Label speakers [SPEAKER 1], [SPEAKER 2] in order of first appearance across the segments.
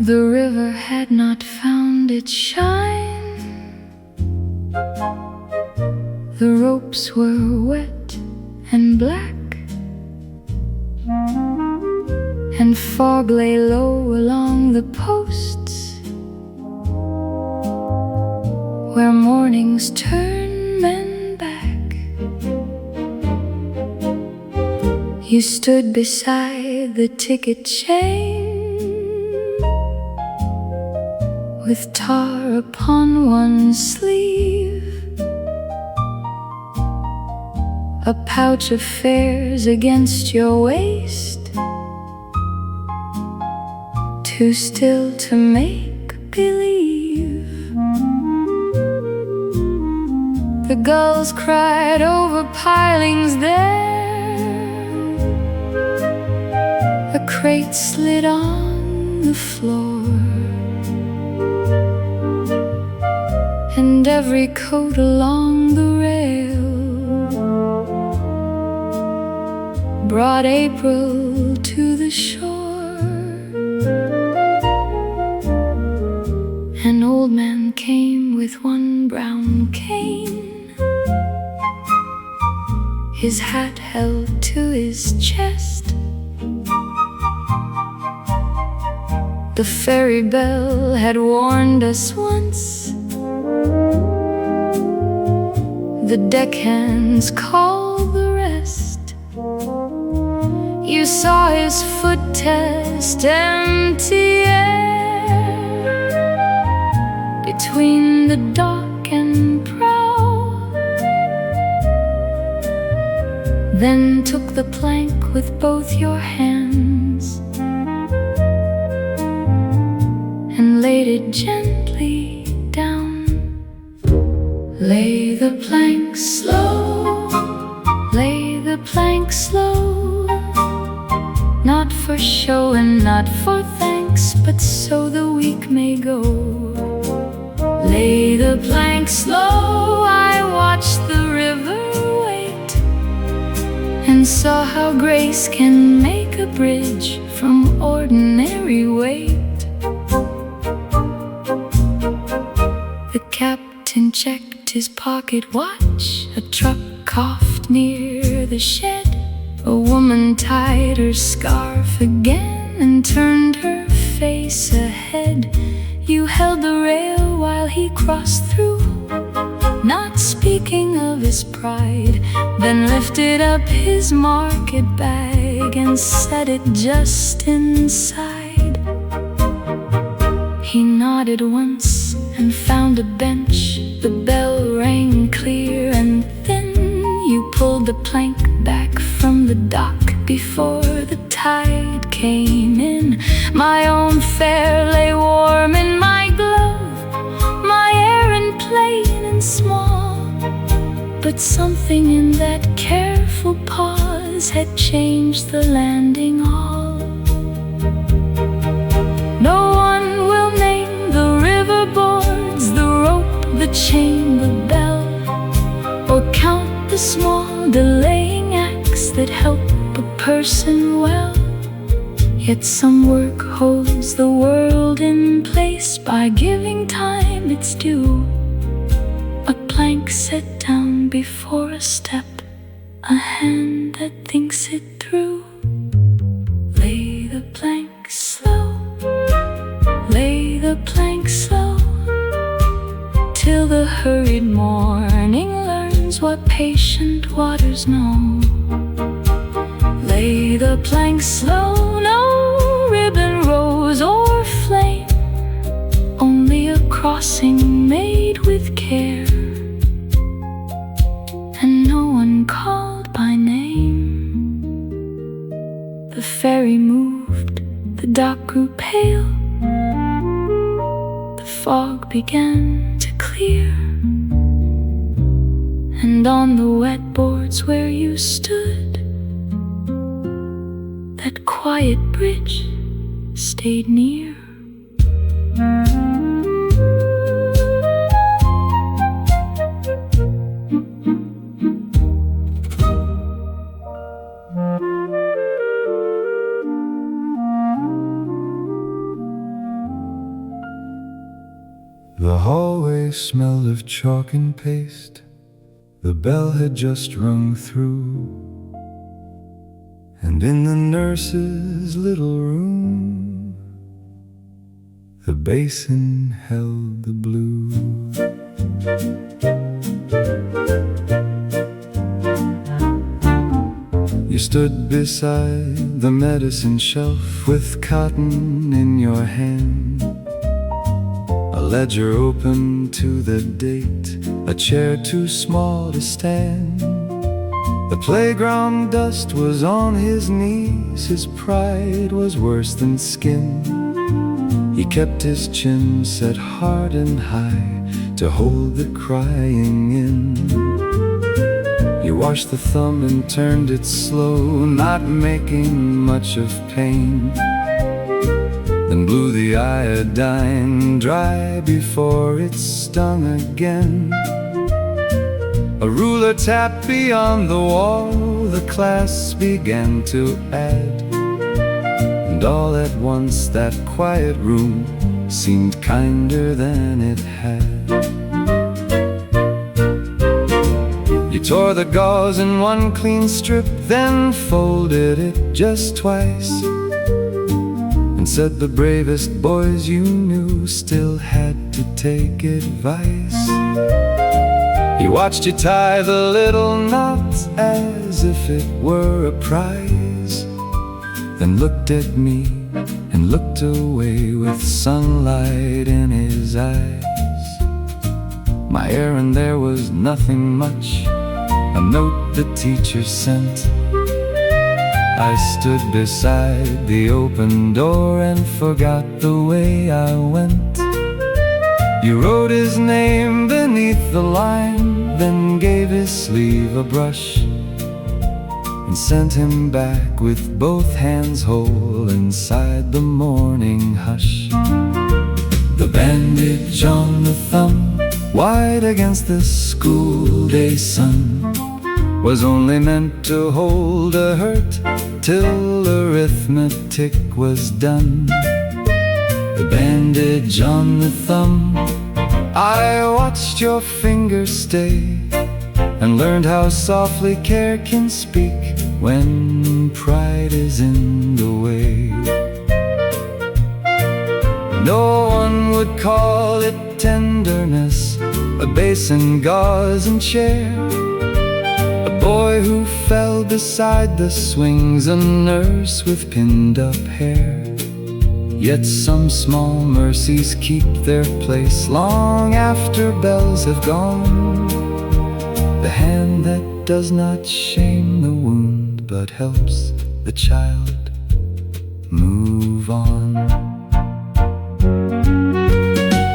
[SPEAKER 1] The river had not found its shine. The ropes were wet and black, and fog lay low along the posts, where mornings turn men back. You stood beside the ticket chain, with tar upon one sleeve, a pouch of fares against your waist, too still to make believe. The gulls cried over pilings there, a crate slid on the floor, and every coat along the rail brought April to the shore. An old man came with one brown cane, his hat held to his chest. The ferry bell had warned us once, the deckhands called the rest. You saw his foot test empty air between the dock and prow, then took the plank with both your hands and laid it gently down. Lay the plank slow, lay the plank slow, not for show and not for thanks, but so the week may go. Lay the plank slow, I watched the river wait, and saw how grace can make a bridge from ordinary weight. The captain checked his pocket watch, a truck coughed near the shed, a woman tied her scarf again and turned her face ahead. You held the rail while he crossed through, not speaking of his pride, then lifted up his market bag and set it just inside. He nodded once and found a bench. The bell rang clear and thin. You pulled the plank back from the dock before the tide came in. My own fare lay warm in my glove, my errand plain and small, but something in that careful pause had changed the landing all. No one will name the river boards, the rope, the chain, the bell, or count the small delaying acts that help a person well. Yet some work holds the world in place by giving time its due. A plank set down before a step, a hand that thinks it through. Lay the plank slow, lay the plank slow, till the hurried morning learns what patient waters know. Lay the plank slow, no ribbon, rose, or flame, only a crossing made with care, and no one called by name. The ferry moved, the dock grew pale, the fog began to clear, and on the wet boards where you stood, that quiet bridge stayed near.
[SPEAKER 2] The hallway smelled of chalk and paste. The bell had just rung through, and in the nurse's little room, the basin held the blue. You stood beside the medicine shelf with cotton in your hand, a ledger open to the date, a chair too small to stand. The playground dust was on his knees, his pride was worse than skin. He kept his chin set hard and high to hold the crying in. You washed the thumb and turned it slow, not making much of pain, then blew the iodine dry before it stung again. A ruler tapped beyond the wall, the class began to add, and all at once that quiet room seemed kinder than it had. You tore the gauze in one clean strip, then folded it just twice, and said the bravest boys you knew still had to take advice. He watched you tie the little knot as if it were a prize, then looked at me and looked away with sunlight in his eyes. My errand there was nothing much, a note the teacher sent. I stood beside the open door and forgot the way I went. You wrote his name beneath the line, then gave his sleeve a brush, and sent him back with both hands whole inside the morning hush. The bandage on the thumb, wide against the school day sun, was only meant to hold a hurt till arithmetic was done. The bandage on the thumb, I watched your fingers stay, and learned how softly care can speak when pride is in the way. No one would call it tenderness, a basin, gauze and chair, a boy who fell beside the swings, a nurse with pinned up hair. Yet some small mercies keep their place long after bells have gone. The hand that does not shame the wound but helps the child move on.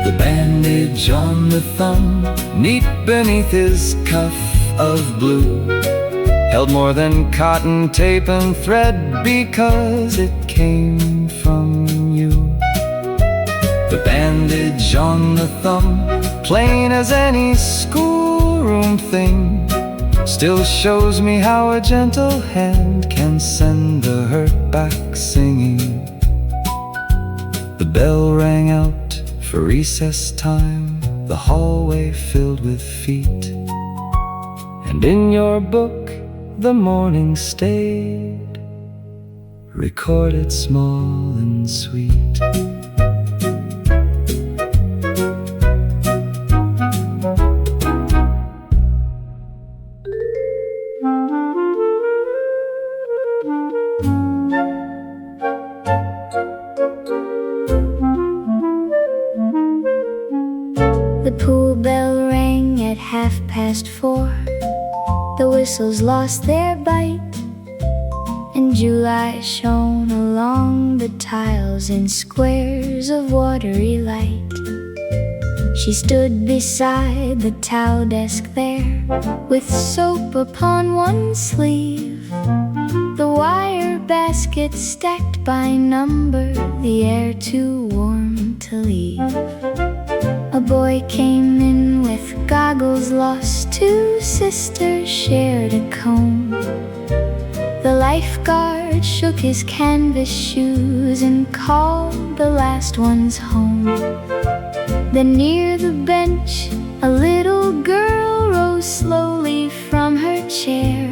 [SPEAKER 2] The bandage on the thumb, neat beneath his cuff of blue, held more than cotton, tape and thread because it came from you. The bandage on the thumb, plain as any schoolroom thing, still shows me how a gentle hand can send the hurt back singing. The bell rang out for recess time, the hallway filled with feet, and in your book the morning stayed, recorded small and sweet.
[SPEAKER 1] The pool bell rang at 4:30. The whistles lost their bite, and July shone along the tiles in squares of watery light. She stood beside the towel desk there, with soap upon one sleeve, the wire basket stacked by number, the air too warm to leave. A boy came in with goggles lost, two sisters shared a comb. The lifeguard shook his canvas shoes and called the last ones home. Then near the bench, a little girl rose slowly from her chair.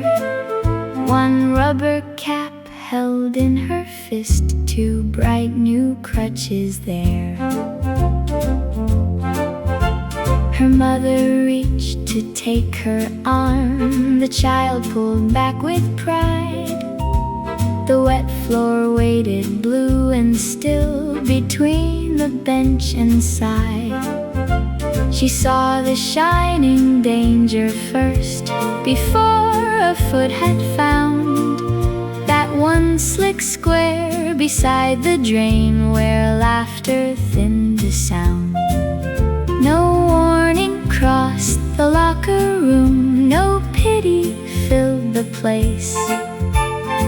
[SPEAKER 1] One rubber cap held in her fist, two bright new crutches there. Her mother reached to take her arm. The child pulled back with pride. The wet floor waited blue and still between the bench and side. She saw the shining danger first, before a foot had found that one slick square beside the drain where laughter thinned the sound. No warning crossed the locker room, no pity filled the place.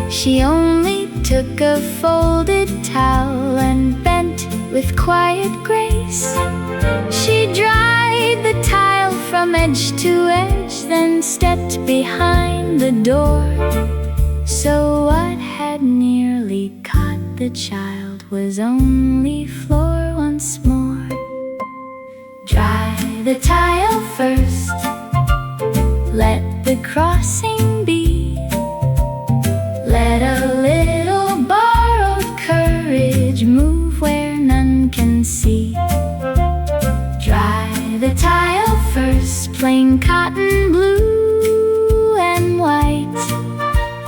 [SPEAKER 1] She only took a folded towel and bent with quiet grace. She dried the tile from edge to edge, then stepped behind the door. So what had nearly caught the child was only floor once more. Dry the tile first, let the crossing be. Let a little borrowed courage move where none can see. Dry the tile first, plain cotton blue and white.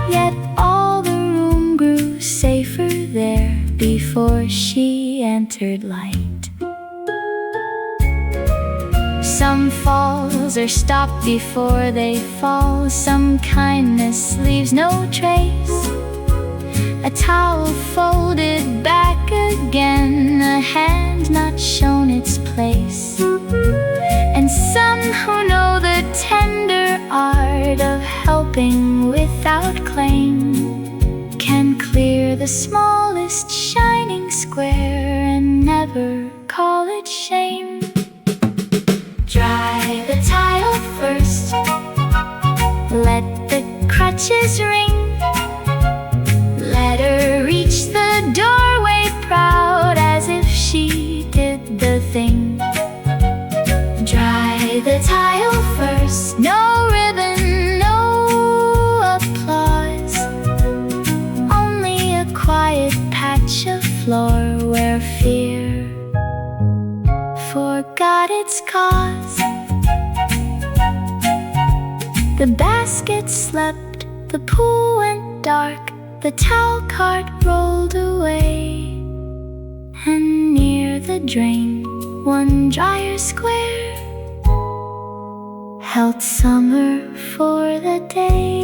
[SPEAKER 1] Yet all the room grew safer there before she entered light. Some falls are stopped before they fall. Some kindness leaves no trace. A towel folded back again, a hand not shown its place. And some who know the tender art of helping without claim can clear the smallest shining square and never call it shame. Dry the tile first, let the crutches ring. Let her reach the doorway proud as if she did the thing. Dry the tile first, no ribbon, no applause. Only a quiet patch of floor where fear forgot its cause. The basket slept, the pool went dark, the towel cart rolled away. And near the drain, one Drier Square held summer for the day.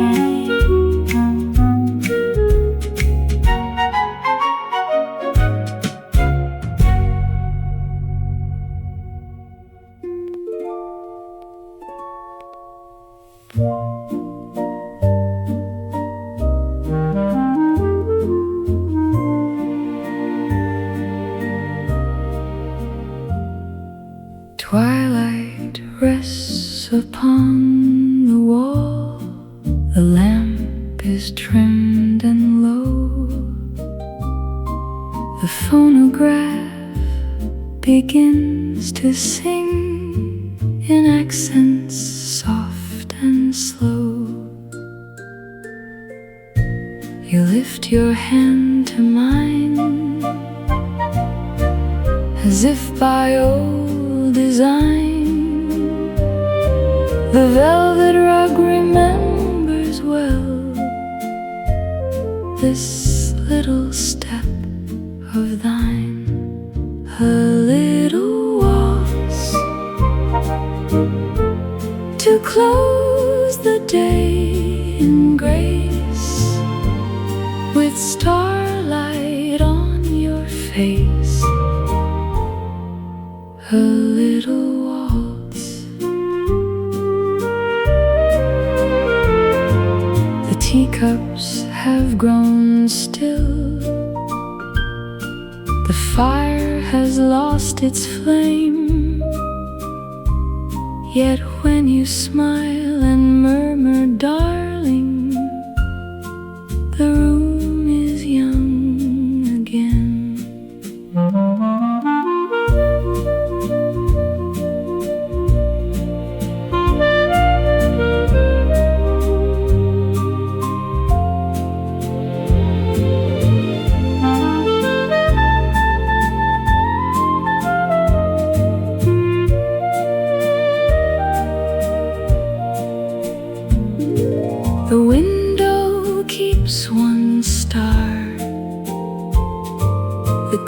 [SPEAKER 2] Twilight rests upon the wall. The lamp is trimmed and low. The phonograph begins to sing in accents soft and slow. You lift your hand to mine as if by old design. The velvet rug remembers well this little step of thine. A little waltz to close the day in grace, with starlight on your face. A little waltz. The teacups have grown still. The fire has lost its flame. Yet when you smile and murmur, darling, the room is young again.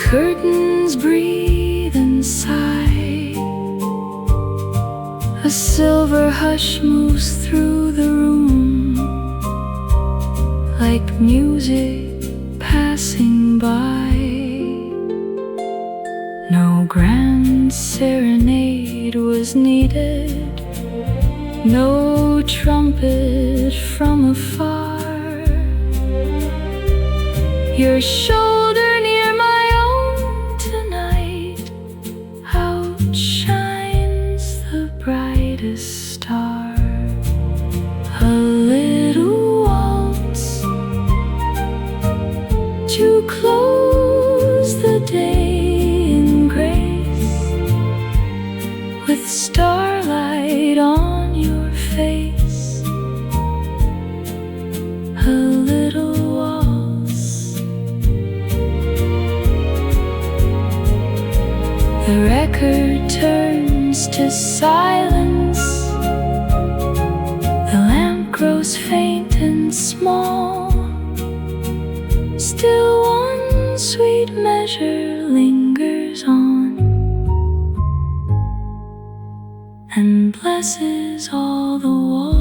[SPEAKER 1] curtains breathe and sigh. A silver hush moves through the room, like music passing by. No grand serenade was needed, no trumpet from afar. Your shoulder near my own tonight outshines the brightest star. A little waltz to close the day in grace, with starlight on your face. A little waltz. The record turns to silence. The lamp grows faint and small. Still one sweet measure lingers on and blesses all the walls.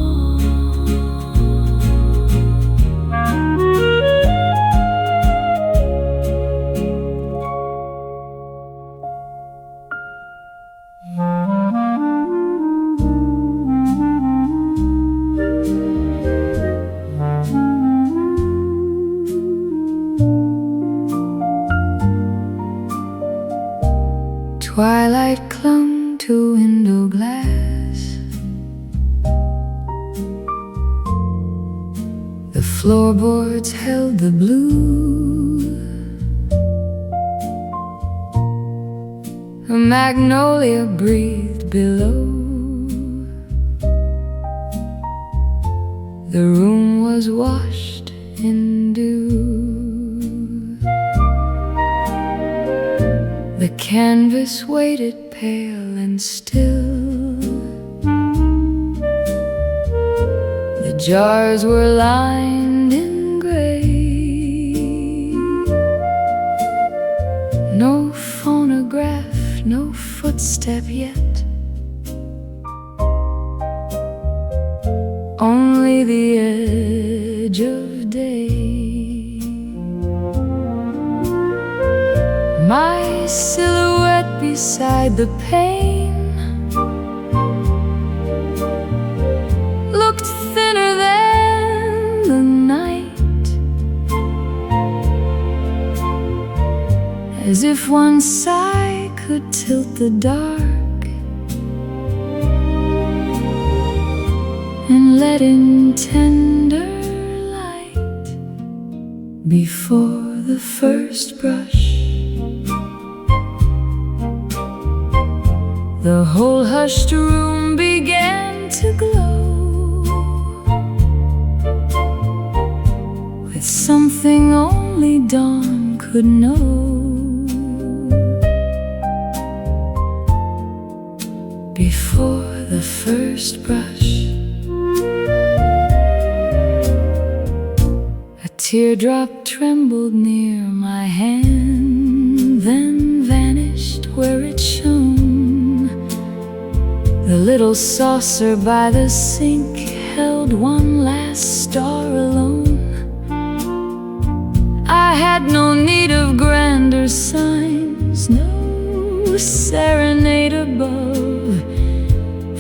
[SPEAKER 1] Twilight clung to window glass. The floorboards held the blue. A magnolia breathed below. The room was washed in dew. The canvas waited pale and still. The jars were lined in gray. No phonograph, no footstep yet. Only the edge of day. My silhouette beside the pane looked thinner than the night, as if one sigh could tilt the dark and let in tender light before the first brush. The whole hushed room began to glow with something only dawn could know. Before the first brush, a teardrop trembled near my hand, then vanished where it shone. The little saucer by the sink held one last star alone. I had no need of grander signs, no serenade above,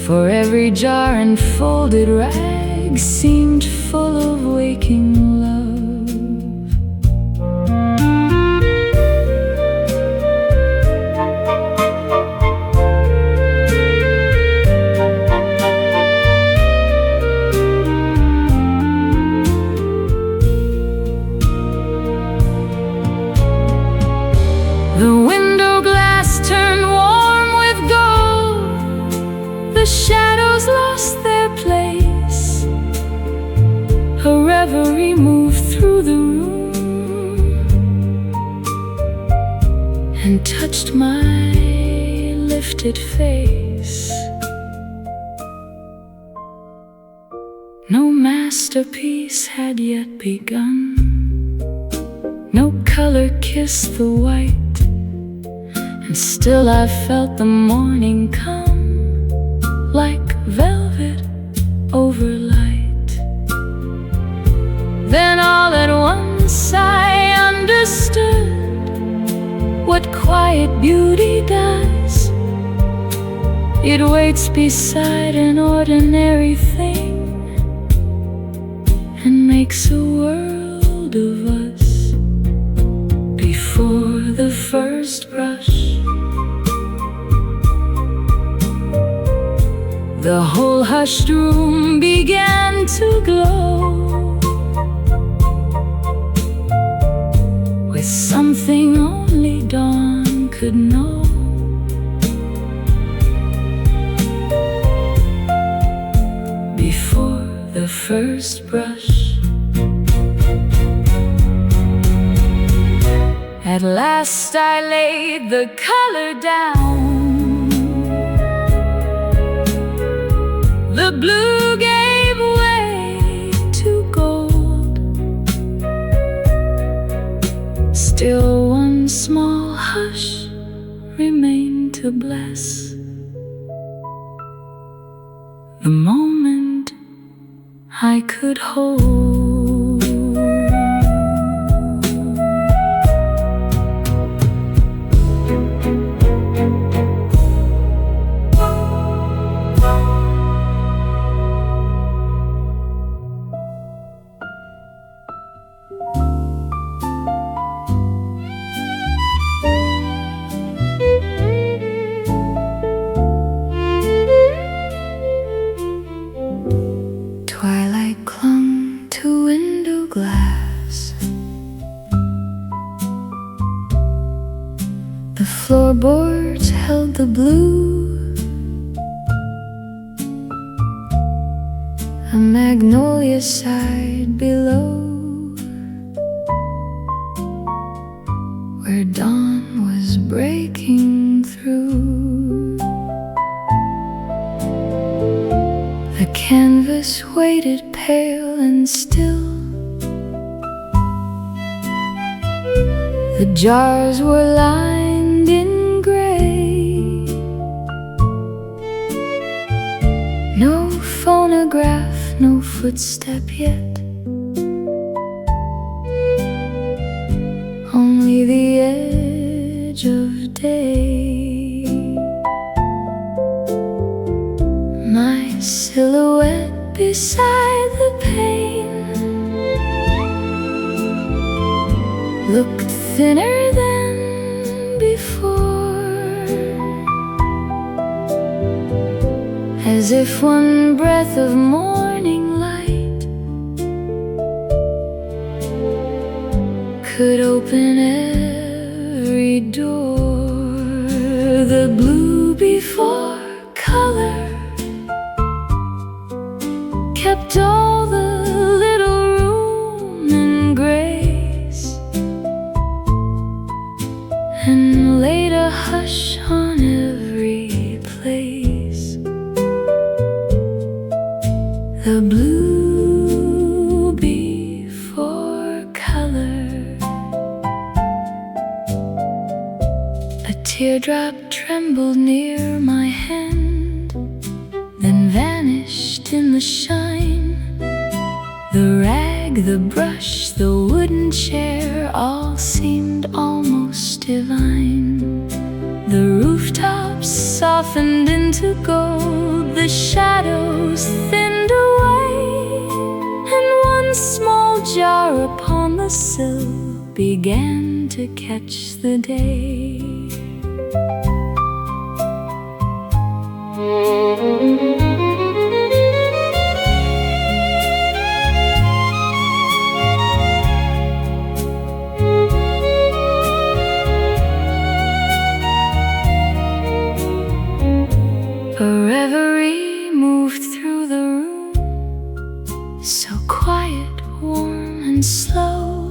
[SPEAKER 1] for every jar and folded rag seemed full of waking love. The window glass turned warm with gold. The shadows lost their place. A reverie moved through the room and touched my lifted face. No masterpiece had yet begun. No color kissed the white. and still I felt the morning come like velvet over light. Then all at once I understood what quiet beauty does. It waits beside an ordinary thing and makes a world of us. Before the first brush, the whole hushed room began to glow with something only dawn could know. Before the first brush, at last I laid the color down. The blue gave way to gold. Still one small hush remained to bless the moment I could hold. Twilight clung to window glass. The floorboards held the blue. A magnolia sighed below, where dawn was breaking through. The canvas waited pale and still. The jars were lined in gray. No phonograph, no footstep yet. Only the edge of day. My silhouette beside the pane looked thinner than before, as if one breath of morning light could open every door. The blue before color kept all the little room in grace, and laid a hush on every place. The blue before color. A teardrop trembled near my hand, then vanished in the shine. The rag, the brush, the wooden chair, all seemed almost divine. The rooftops softened into gold, the shadows thinned away, and one small jar upon the sill began to catch the day. A reverie moved through the room, so quiet, warm and slow.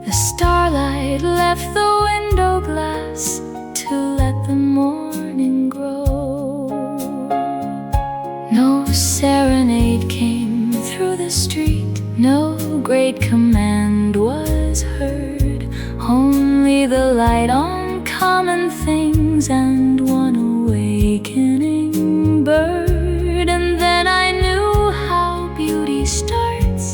[SPEAKER 1] The starlight left the window glass to let the morning grow. No serenade came through the street, no great command was heard, only the light on common things and one awakening bird. And then I knew how beauty starts,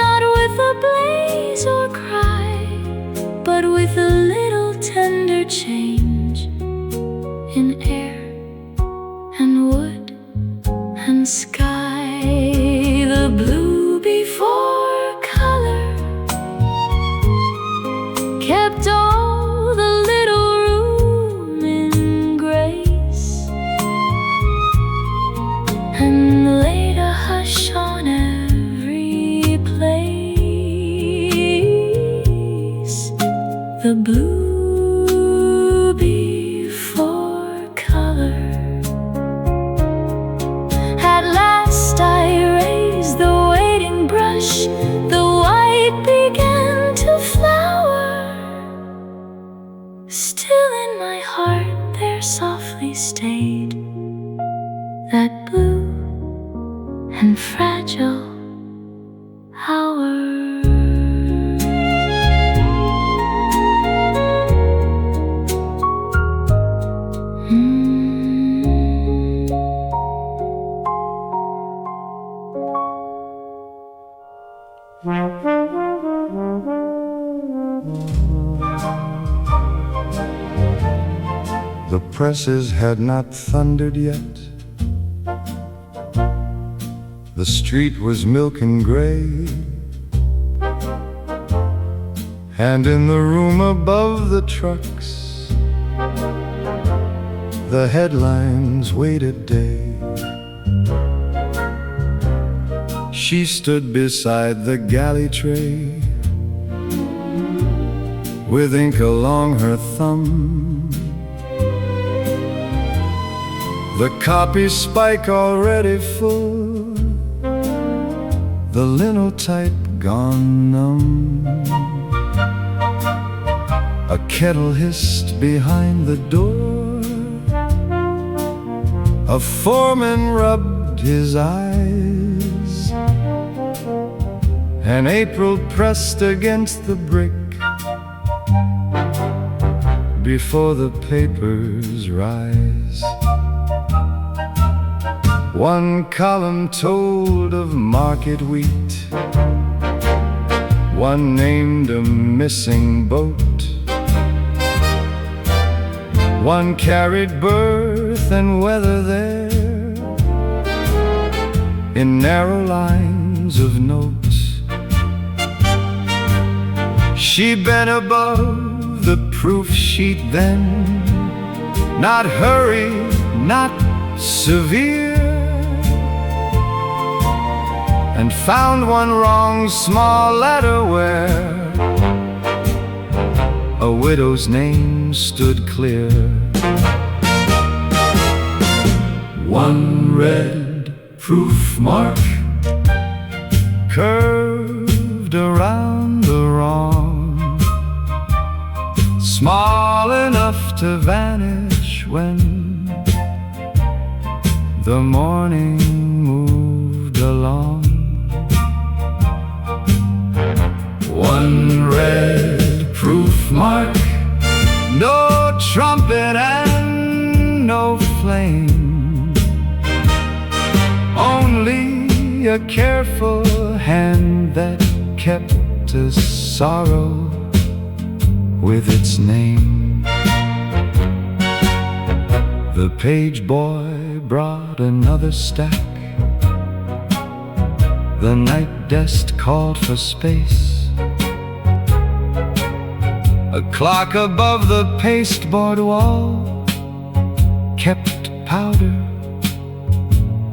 [SPEAKER 1] not with a blaze or cry, but with a little tender change in air and wood and sky. The blue before color kept all the little room in grace, and laid a hush on every place. The blue before color. At last I raised the waiting brush, the white began to flower. Still in my heart there softly stayed that blue and fragile hour.
[SPEAKER 2] The presses had not thundered yet. The street was milk and gray, and in the room above the trucks, the headlines waited day. She stood beside the galley tray, with ink along her thumb, the copy spike already full, the linotype gone numb. A kettle hissed behind the door, a foreman rubbed his eyes, and April pressed against the brick before the papers rise. One column told of market wheat, one named a missing boat, one carried birth and weather there in narrow lines of notes. She bent above the proof sheet then, not hurried, not severe, and found one wrong small letter where a widow's name stood clear. One red proof mark curved around the wrong, small enough to vanish when the morning moved along. One red proof mark, no trumpet and no flame, only a careful hand that kept a sorrow with its name. The page boy brought another stack, the night desk called for space. A clock above the pasteboard wall kept powder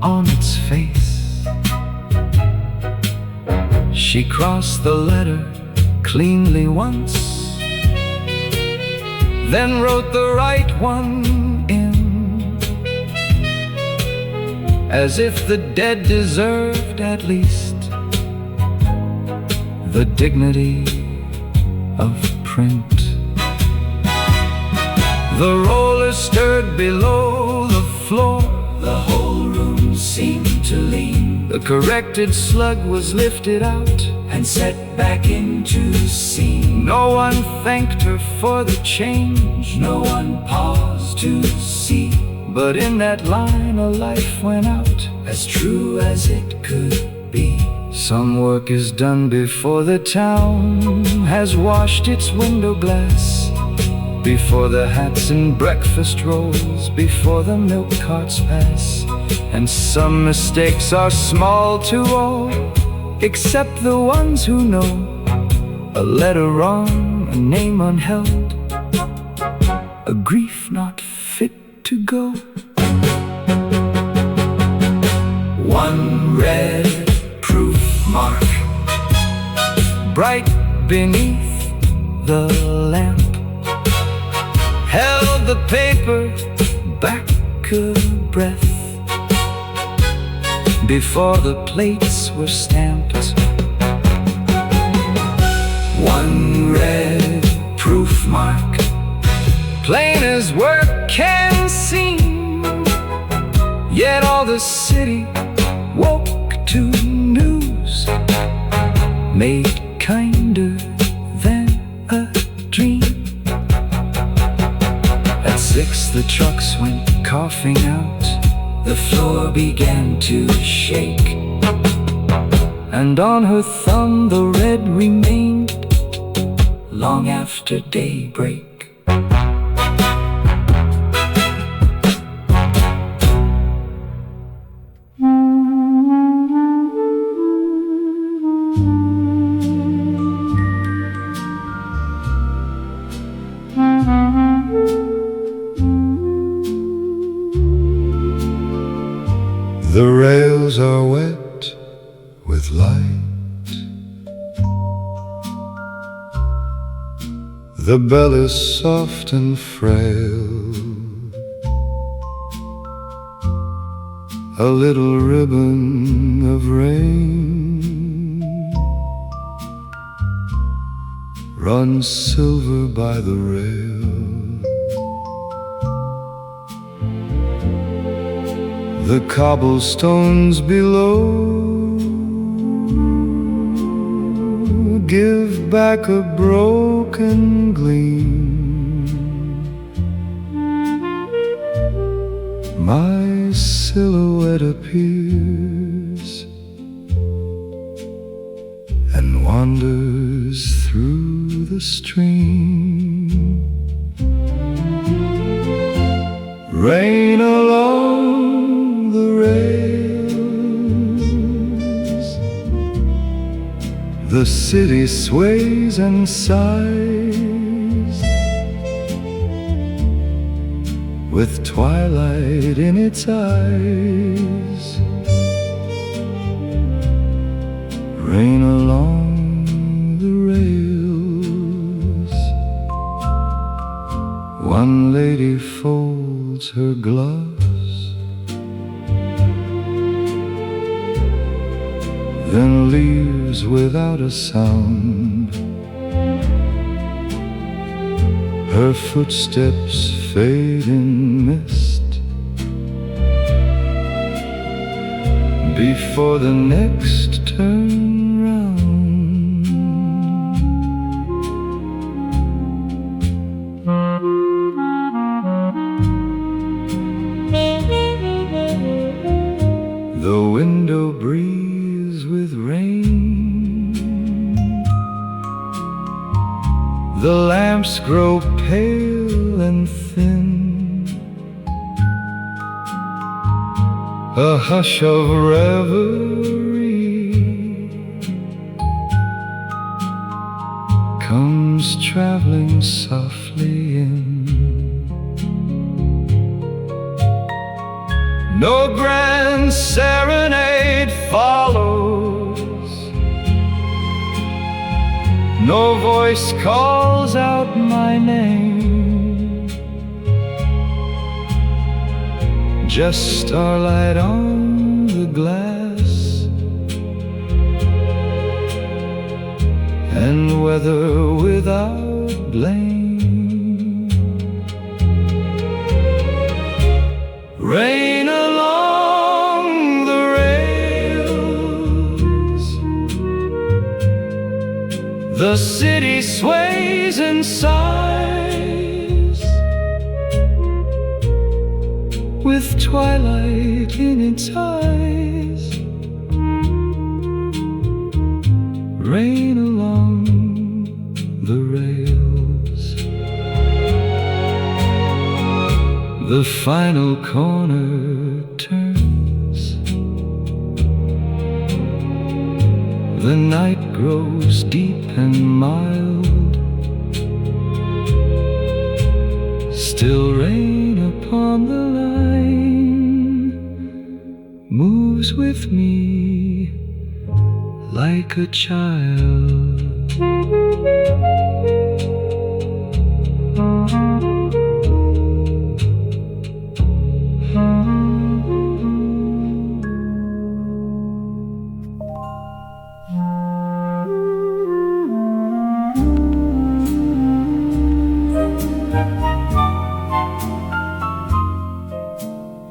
[SPEAKER 2] on its face. She crossed the letter cleanly once, then wrote the right one in, as if the dead deserved at least the dignity of print. The roller stirred below the floor, the whole room seemed to lean. The corrected slug was lifted out and set back into the scene. No one thanked her for the change, no one paused to see. But in that line a life went out, as true as it could be. Some work is done before the town has washed its window glass, before the hats and breakfast rolls, before the milk carts pass. And some mistakes are small to all, except the ones who know. A letter wrong, a name unheld, a grief not fit to go. One red proof mark, bright beneath the lamp, held the paper back a breath before the plates were stamped. One red proof mark, plain as work can seem, yet all the city woke to news made kinder than a dream. At 6 the trucks went coughing out, the floor began to shake, and on her thumb the red remained long after daybreak.
[SPEAKER 3] The rails are wet with light, the bell is soft and frail, a little ribbon of rain runs silver by the rail. The cobblestones below give back a broken gleam. My silhouette appears and wanders through the stream. Rain along the rails, the city sways and sighs, with twilight in its eyes. Rain along the rails, one lady folds her gloves, then leaves without a sound. Her footsteps fade in mist before the next turn round. The window breathes with rain, the lamps grow pale and thin, a hush of reverie comes traveling softly in. No grand serenade follows, no voice calls out my name, just starlight on the glass and weather without blame. Rain along the rails,
[SPEAKER 2] The city sways and sighs, with twilight in its eyes. Rain along the rails. The final corner turns. The night grows deep and mild. Still rain upon the line moves with me like a child.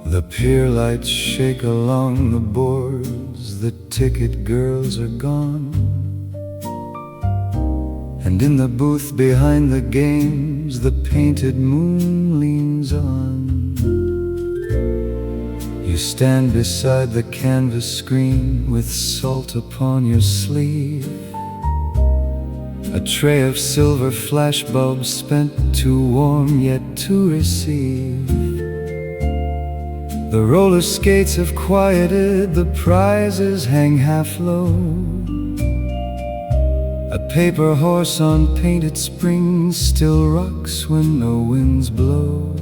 [SPEAKER 2] The pier lights shake along the boards, the ticket girls are gone, and in the booth behind the games the painted moon leans on. You stand beside the canvas screen with salt upon your sleeve, a tray of silver flashbulbs spent too warm yet to receive. The roller skates have quieted, the prizes hang half low. A paper horse on painted springs still rocks when no winds blow.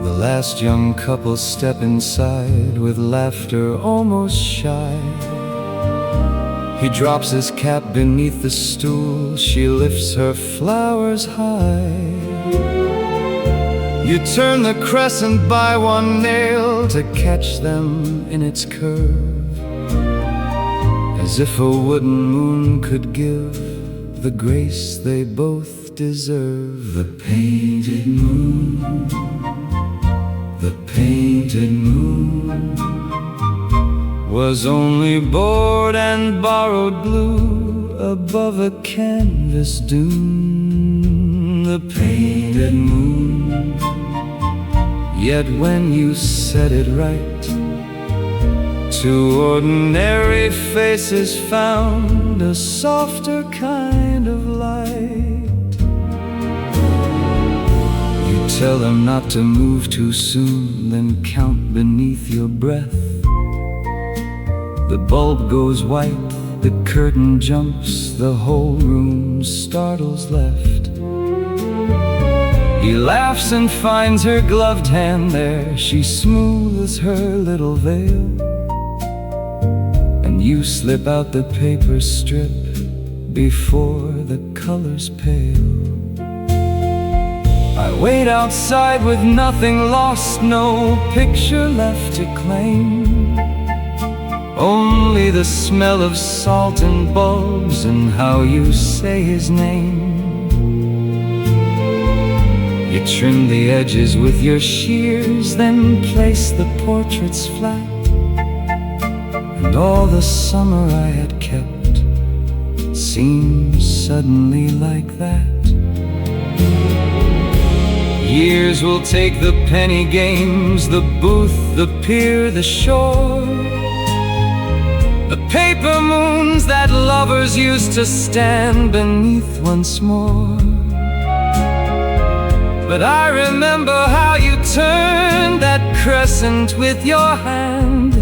[SPEAKER 2] The last young couple step inside with laughter almost shy. He drops his cap beneath the stool, she lifts her flowers high. You turn the crescent by one nail to catch them in its curve, as if a wooden moon could give the grace they both deserve. The painted moon, the painted moon, was only bored and borrowed blue above a canvas dune. The painted moon, yet when you said it right, two ordinary faces found a softer kind of light. You tell them not to move too soon, then count beneath your breath. The bulb goes white, the curtain jumps, the whole room startles left. He laughs and finds her gloved hand there, she smooths her little veil, and you slip out the paper strip before the colors pale. I wait outside with nothing lost, no picture left to claim, only the smell of salt and bulbs and how you say his name. You trim the edges with your shears, then place the portraits flat, and all the summer I had kept seems suddenly like that. Years will take the penny games, the booth, the pier, the shore, the paper moons that lovers used to stand beneath once more. But I remember how you turned that crescent with your hand,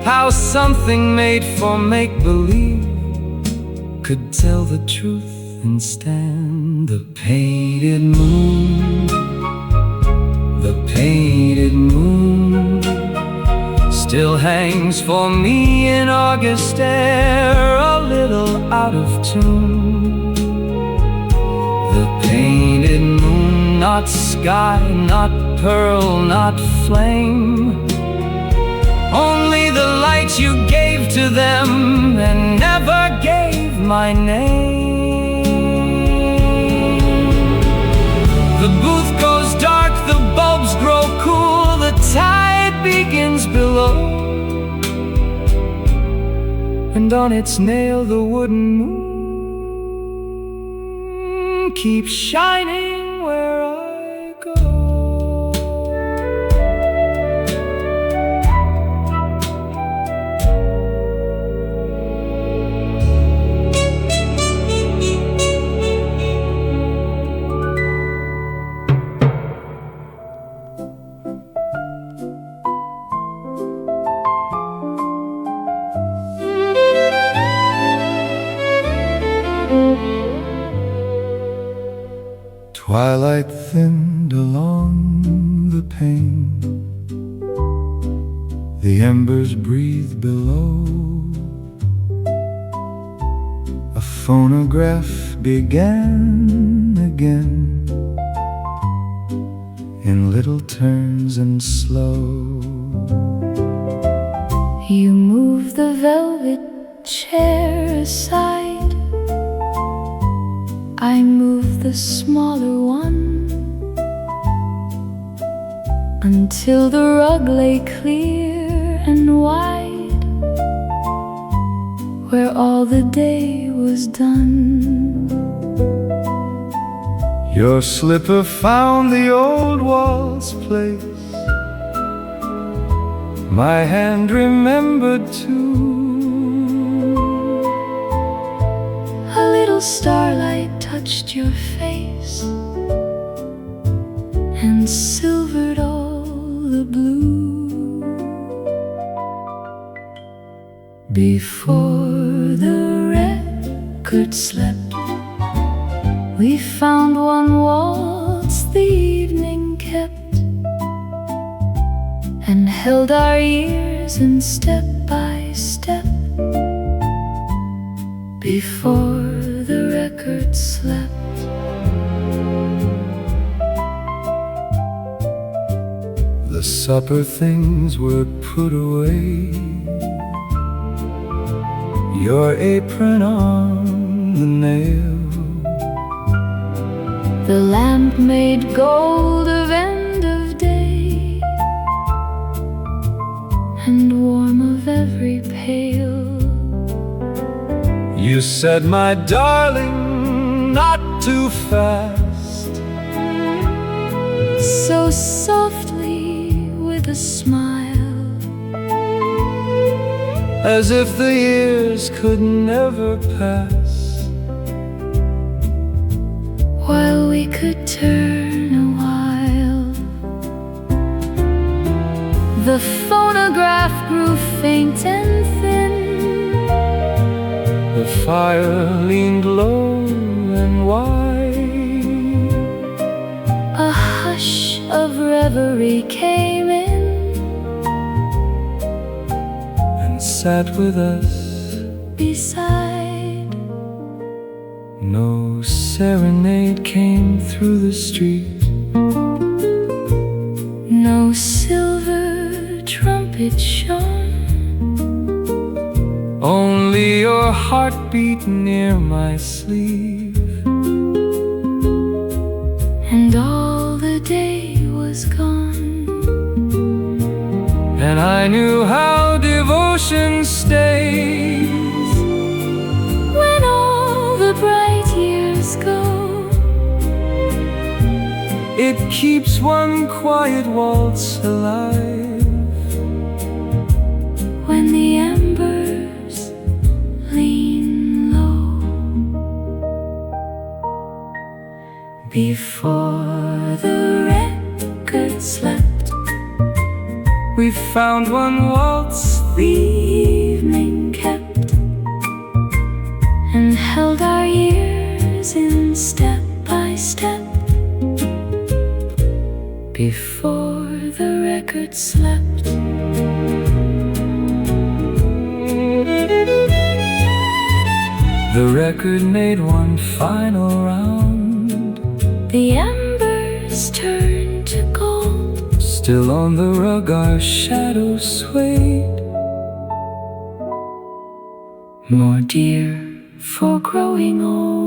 [SPEAKER 2] how something made for make-believe could tell the truth and stand. The painted moon, the painted moon, still hangs for me in August air, a little out of tune. The painted moon, not sky, not pearl, not flame, only the light you gave to them and never gave my name. The booth goes dark, the bulbs grow cool, the tide begins below, and and on its nail the wooden moon keeps shining where I go. Twilight thinned along the pane, the embers breathed below. A phonograph began again, in little turns and slow.
[SPEAKER 1] You moved the velvet chair aside, I moved the smaller one, until the rug lay clear and wide, where all the day was done.
[SPEAKER 2] Your slipper found the old waltz place, my hand remembered too.
[SPEAKER 1] A little starlight touched your face and silvered all the blue. Before the record slept, we found one waltz the evening kept, and held our ears in step by step. Before the record slept.
[SPEAKER 2] The supper things were put away, your apron on the nail,
[SPEAKER 1] the lamp made gold of end of day, and warm of every pail.
[SPEAKER 2] You said, my darling, not too fast,
[SPEAKER 1] so softly with a smile,
[SPEAKER 2] as if the years could never pass,
[SPEAKER 1] while we could turn a while. The phonograph grew faint and thin,
[SPEAKER 2] the fire leaned low and wide.
[SPEAKER 1] A hush of reverie came in
[SPEAKER 2] and sat with us
[SPEAKER 1] beside.
[SPEAKER 2] No serenade came through the street,
[SPEAKER 1] no silver trumpet shone,
[SPEAKER 2] only your heartbeat near my sleeve.
[SPEAKER 1] And all the day was gone,
[SPEAKER 2] and I knew how devotion stays
[SPEAKER 1] when all the bright years go.
[SPEAKER 2] It keeps one quiet waltz alive,
[SPEAKER 1] when the embers lean low. Before the record slept,
[SPEAKER 2] we found one waltz
[SPEAKER 1] the evening kept, and held our ears in step by step. Before the record slept.
[SPEAKER 2] The record made one final round,
[SPEAKER 1] the embers turned to gold.
[SPEAKER 2] Still on the rug our shadows swayed,
[SPEAKER 1] more dear for growing old.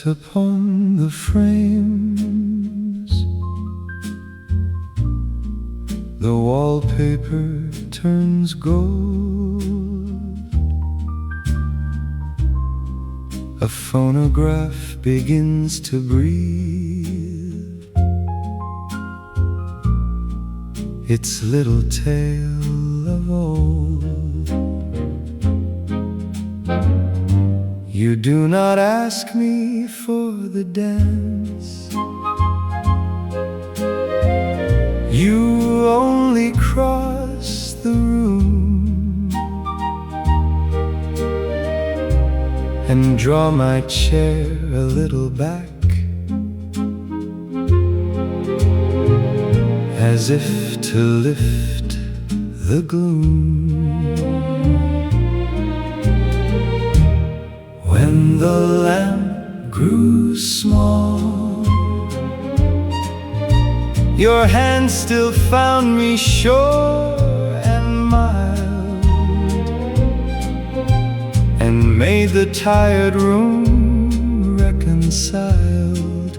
[SPEAKER 3] light upon the frames. The wallpaper turns gold. A phonograph begins to breathe its little tale of old. You do not ask me for the dance. You only cross the room and draw my chair a little back, as if to lift the gloom. When the lamp grew small, your hand still found me sure and mild, and made the tired room reconciled.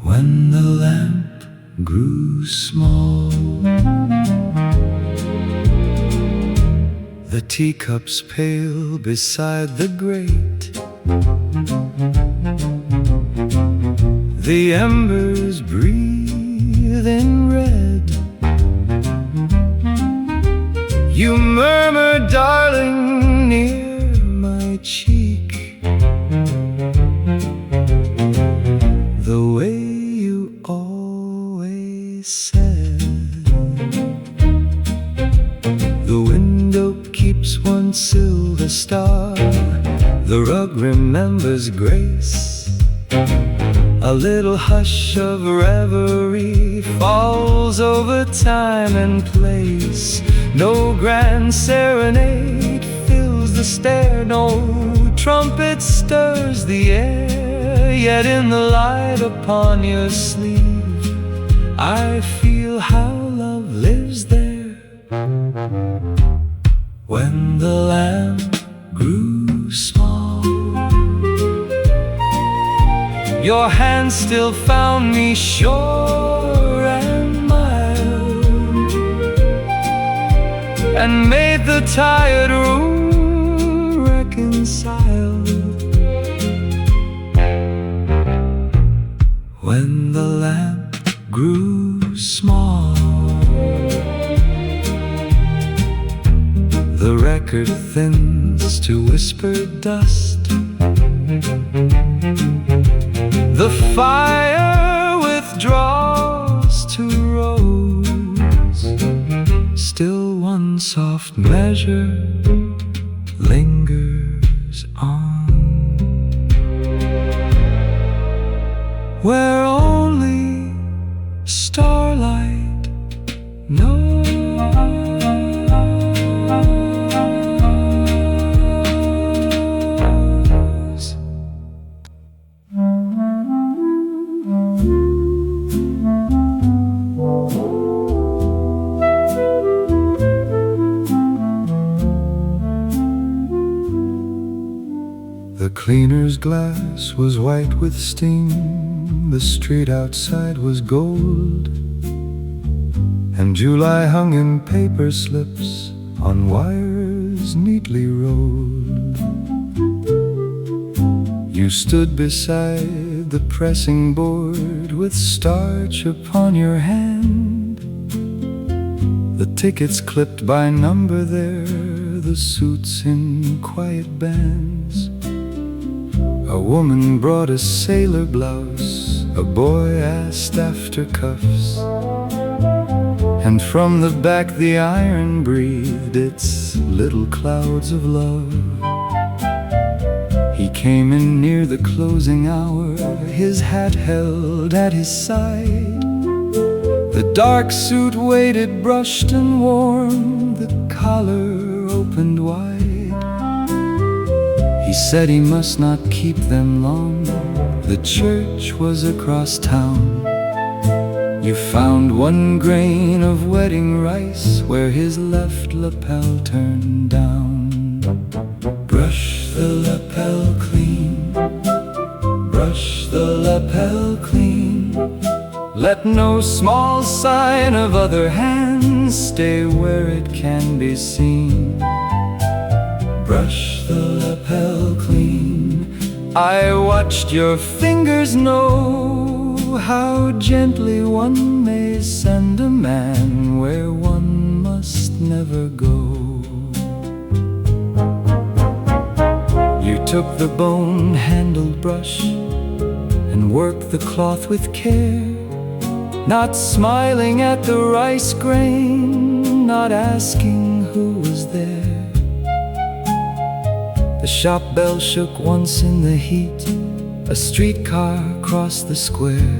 [SPEAKER 3] When the lamp grew small, the teacups pale beside the grate, the embers breathe in red. You murmur, darling, near my cheek, the way you always said. The window keeps one silver star, the rug remembers grace. A little hush of reverie falls over time and place. No grand serenade fills the stair, no trumpet stirs the air. Yet in the light upon your sleeve, I feel how love lives there. When the lamp grew small, your hand still found me sure and mild, and made the tired room reconciled. When the lamp grew small, the record thins to whispered dust. The fire withdraws to rose. Still one soft measure lingers on, where only starlight knows. The cleaner's glass was white with steam, the street outside was gold, and July hung in paper slips on wires neatly rolled. You stood beside the pressing board with starch upon your hand, the tickets clipped by number there, the suits in quiet bands. A woman brought a sailor blouse, a boy asked after cuffs, and from the back the iron breathed its little clouds of love. He came in near the closing hour, his hat held at his side. The dark suit waited brushed and warm, the collar opened wide. He said he must not keep them long, the church was across town. You found one grain of wedding rice where his left lapel turned down. Brush the lapel clean, brush the lapel clean. Let no small sign of other hands stay where it can be seen. Brush the lapel clean. I watched your fingers know how gently one may send a man where one must never go. You took the bone-handled brush and worked the cloth with care, not smiling at the rice grain, not asking who was there. The shop bell shook once in the heat, a streetcar crossed the square.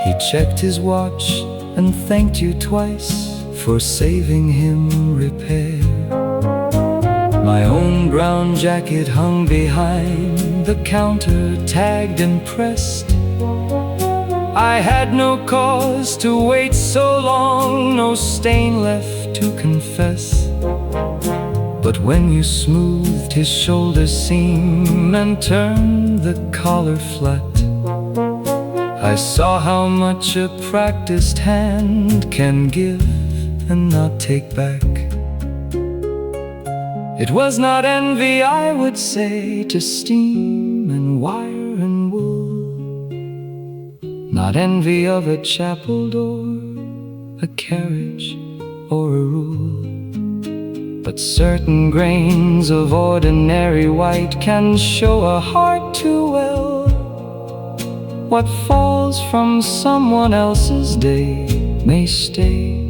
[SPEAKER 3] He checked his watch and thanked you twice for saving him repair. My own brown jacket hung behind the counter, tagged and pressed. I had no cause to wait so long, no stain left to confess. But when you smoothed his shoulder seam and turned the collar flat, I saw how much a practiced hand can give and not take back. It was not envy, I would say, to steam and wire and wool, not envy of a chapel door, a carriage, or a rule. But certain grains of ordinary white can show a heart too well. What falls from someone else's day may stay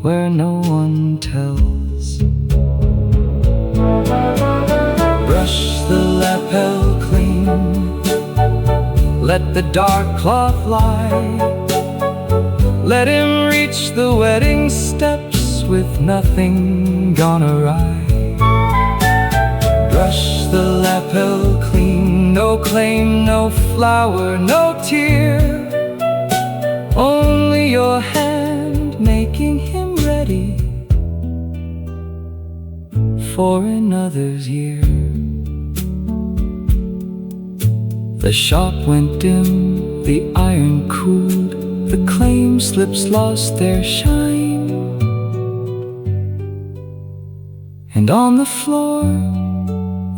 [SPEAKER 3] where no one tells. Brush the lapel clean, let the dark cloth lie. Let him reach the wedding steps with nothing gone awry. Brush the lapel clean, no claim, no flower, no tear, only your hand making him ready for another's year. The shop went dim, the iron cooled, the claim slips lost their shine, and on the floor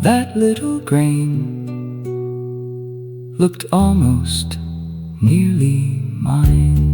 [SPEAKER 3] that little grain looked almost nearly mine.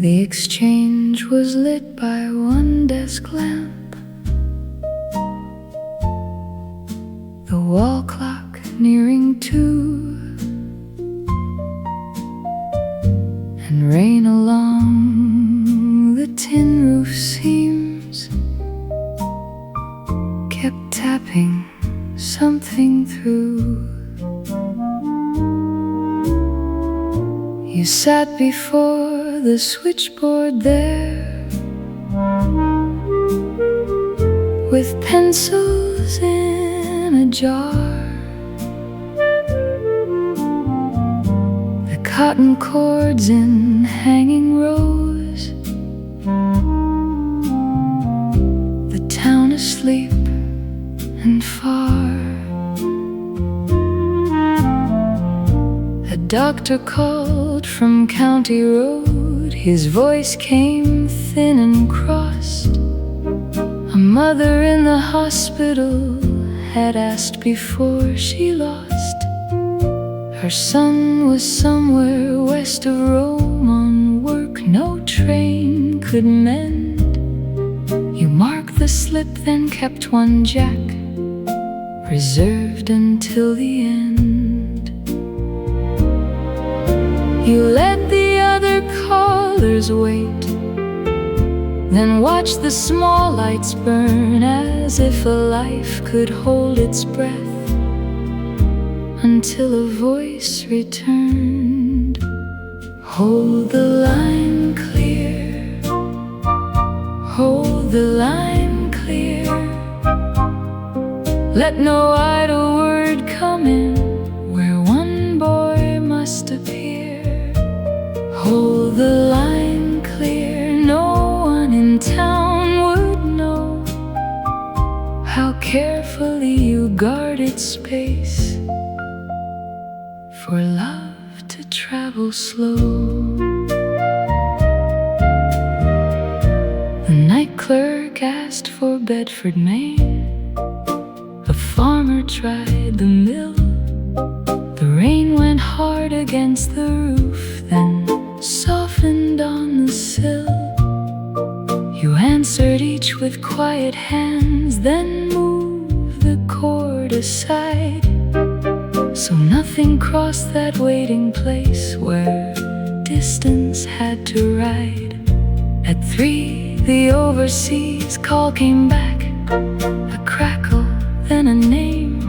[SPEAKER 1] The exchange was lit by one desk lamp, the wall clock nearing 2, and rain along the tin roof seams kept tapping something through. You sat before the switchboard there, with pencils in a jar, the cotton cords in hanging rows, the town asleep and far. A doctor called from County Road, his voice came thin and crossed. A mother in the hospital had asked before she lost. Her son was somewhere west of Rome on work no train could mend. You marked the slip, then kept one jack reserved until the end. You let the other callers wait, then watched the small lights burn as if a life could hold its breath until a voice returned. Hold the line clear, hold the line clear. Let no idle word come in where one boy must appear. Hold the line clear, no one in town would know how carefully you guarded space for love to travel slow. The night clerk asked for Bedford, Maine. A farmer tried the mill. The rain went hard against the roof, then softened on the sill. You answered each with quiet hands, then moved the cord aside, so nothing crossed that waiting place where distance had to ride. At 3, the overseas call came back, a crackle, then a name.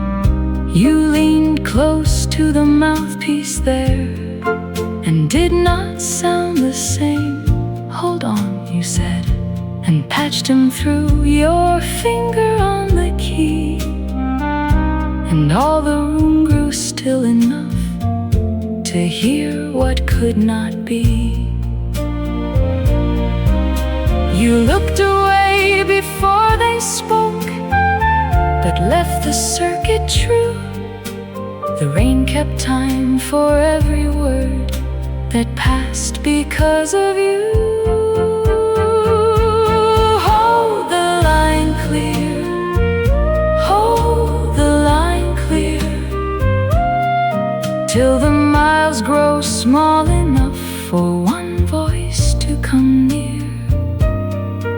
[SPEAKER 1] You leaned close to the mouthpiece there and did not sound the same. Hold on, you said, and patched him through, your finger on the key. And all the room grew still enough to hear what could not be. You looked away before they spoke, but left the circuit true. The rain kept time for every word that passed because of you. Hold the line clear, hold the line clear, till the miles grow small enough for one voice to come near.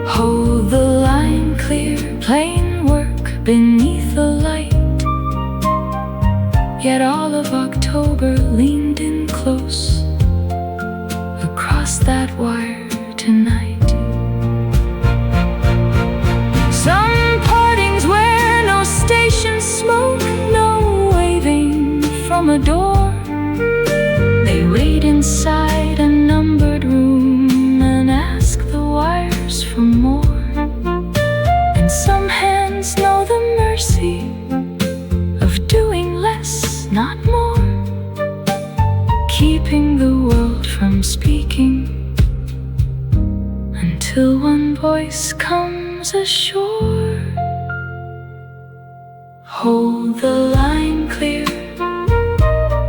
[SPEAKER 1] Hold the line clear, plain work beneath the light. Yet all of October leaned in close across that wire tonight. Some partings where no station smoke, no waving from a door. They wait inside a numbered room and ask the wires for more. And some hands know the mercy of doing less, not more, keeping the world from speaking until one voice comes ashore. Hold the line clear,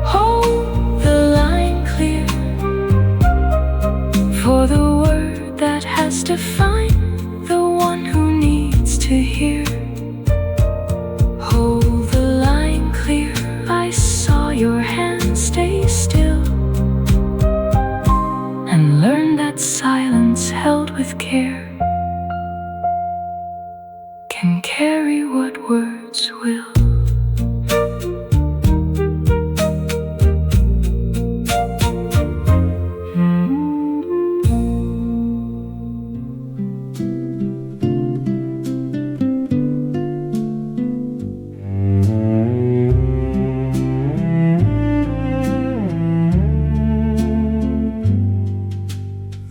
[SPEAKER 1] hold the line clear, for the word that has to find the one who needs to hear. Hold the line clear, I saw your hand stay still, and learn that silence held with care can carry what words will.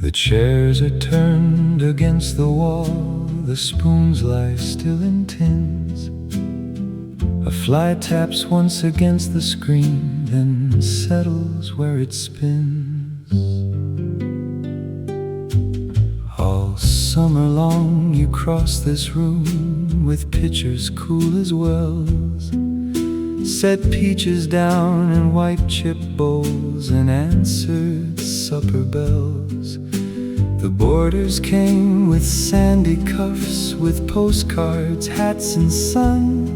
[SPEAKER 3] The chairs are turned against the wall, the spoons lie still in tins. A fly taps once against the screen, then settles where it spins. All summer long you cross this room with pictures cool as wells, set peaches down in white chip bowls and answered supper bells. The boarders came with sandy cuffs, with postcards, hats and sun,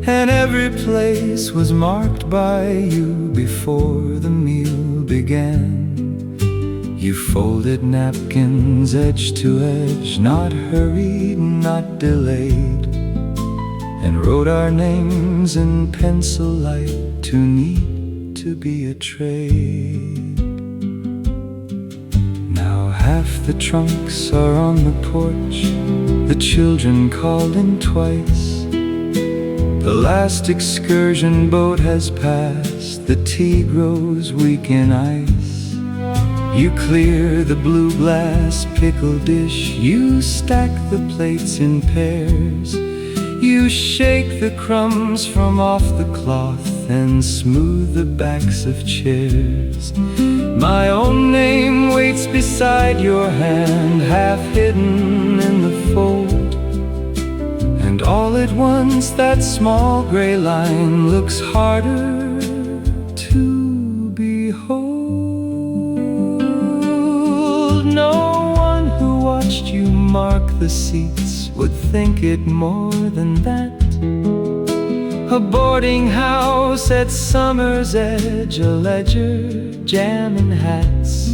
[SPEAKER 3] and every place was marked by you before the meal began. You folded napkins edge to edge, not hurried, not delayed, and wrote our names in pencil light, too neat to be a trade. Now half the trunks are on the porch, the children called in twice. The last excursion boat has passed, the tea grows weak in ice. You clear the blue glass pickle dish, you stack the plates in pairs. You shake the crumbs from off the cloth and smooth the backs of chairs. My own name waits beside your hand, half hidden in the fold. And all at once that small gray line looks harder to behold. No one who watched you mark the seats would think it more than that. A boarding house at summer's edge, a ledger, jam and hats.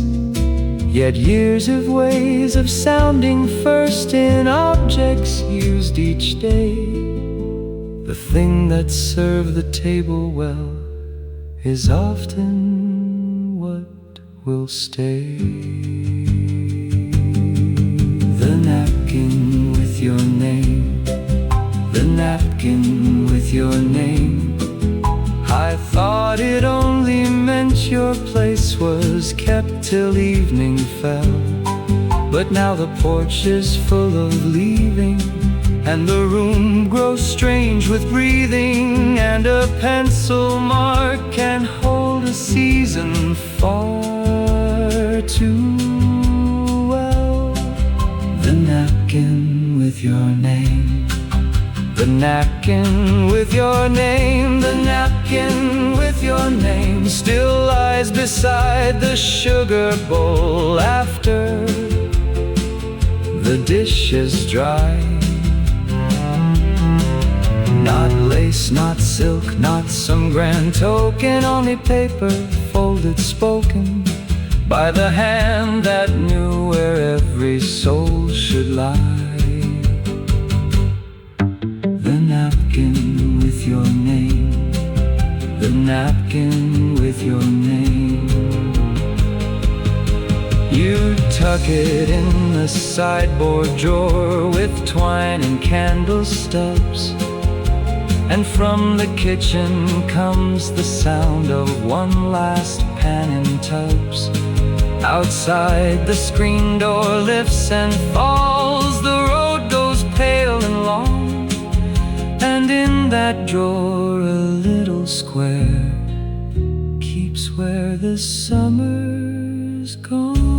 [SPEAKER 3] Yet years of ways of sounding first in objects used each day. The thing that served the table well is often what will stay. The napkin with your name, the napkin with your name. I thought it only meant your place was kept till evening fell. But now the porch is full of leaving, and the room grows strange with breathing, and a pencil mark can hold a season far too well. The napkin with your name, the napkin with your name, the napkin with your name still lies beside the sugar bowl after the dish is dry. Not lace, not silk, not some grand token, only paper folded, spoken by the hand that knew where every soul should lie. The napkin with your name, the napkin with your name. You tuck it in the sideboard drawer with twine and candle stubs, and from the kitchen comes the sound of one last pan in tubs. Outside the screen door lifts and falls, the road goes pale and long, and in that drawer a little square keeps where the summer's gone.